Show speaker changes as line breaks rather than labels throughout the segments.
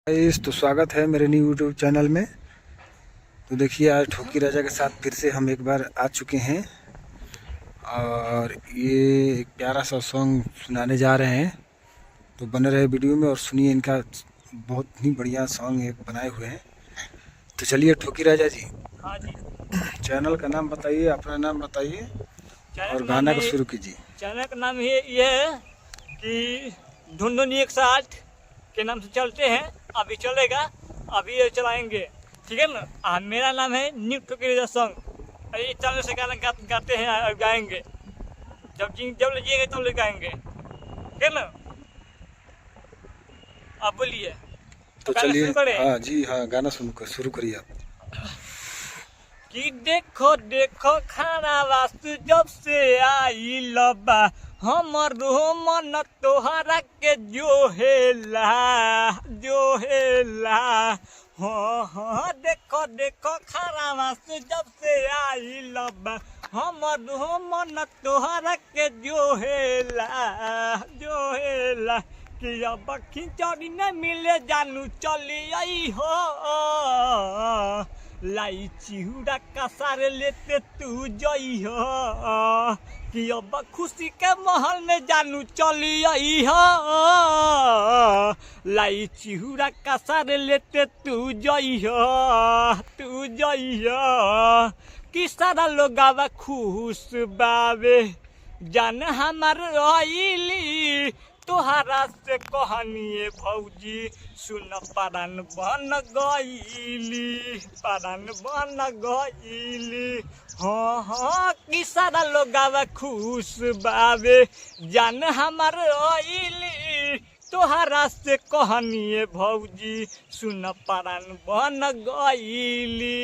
तो स्वागत है मेरे न्यू यूट्यूब चैनल में। तो देखिए आज ठोकी राजा के साथ फिर से हम एक बार आ चुके हैं और ये एक प्यारा सा सॉन्ग सुनाने जा रहे हैं। तो बने रहे वीडियो में और सुनिए, इनका बहुत ही बढ़िया सॉन्ग एक बनाए हुए हैं। तो चलिए ठोकी राजा जी,
हाँ जी,
चैनल का नाम बताइए, अपना नाम बताइए और
का
गाना को शुरू कीजिए।
चैनल का नाम ये है कि ढूंढूनी 160 के नाम से चलते हैं। अभी चलेगा, अभी ये चलाएंगे, ठीक है ना। मेरा नाम है न्यू ठोकी राजा सॉन्ग। ये चैनल से गाना गाते हैं और गाएंगे। जब लीजिएगा तब ले गाएंगे, ठीक है ना। आप बोलिए।
तो चलिए, हाँ जी, हाँ गाना शुरू करिए आप।
कि देखो देखो खाना वास्तु जब से आई लबा हमर मन तोहरा के जो हेला हाँ देखो देखो खाना वास्तु जब से आई लबा हमर मन तोहरा के जो हेला कि अब खिचड़ी न मिले जानू चली आई हो लाई चिहुरा कसार लेते तू जई हो कि अब खुशी के महल में जानू चली आई हो लाई चिहुरा कसार लेते तू जई हो कि सारा लोग आवा खुश बावे जान हमार रईली तोहरा से कहनिए भौजी सुन परान बन गईली हाँ कि सारा लोग खुश बावे जान हमार रईली तोहरा से कहनिए भौजी सुन परान बन गईली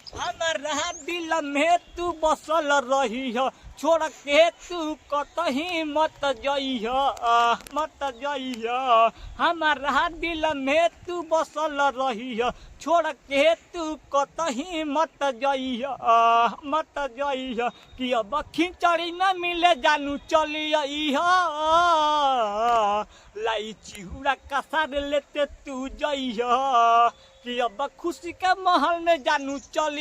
हमारा दिल में तू बसल रही हो छोड़ के तू कतही मत जइह हमारा दिल में तू बसल रही हो छोड़ के तू कतही मत जइह कि अब खिचड़ी न मिले जानू चली लाई चिहुरा कसार लेते तू जइह कि अब खुशी के महल में जानू चली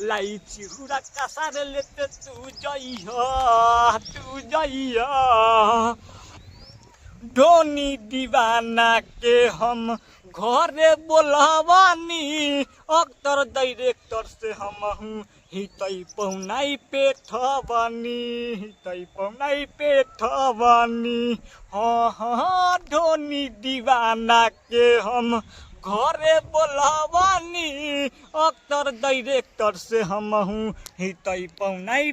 लाई चिहुरा कसार लेते तू जइह धोनी दीवाना के हम घरे बोलवानी अक्टर डायरेक्टर से हम हूँ हितई पहुनाई पेठवानी हाँ धोनी दीवाना के हम घरे बोलवानी अक्टर डायरेक्टर से हम हूँ हितई पहुनाई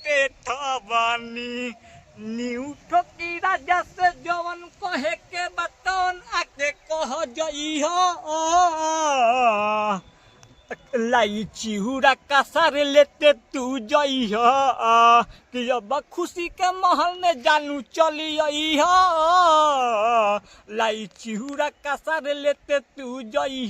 पेठवानी न्यू ठोकी राजा से जवन कहे के बतौन आके कह जई लाई चिहुरा कसार लेते तू जई कि अब खुशी के महल में जानू चली लाई चिहुरा कसार लेते तू जई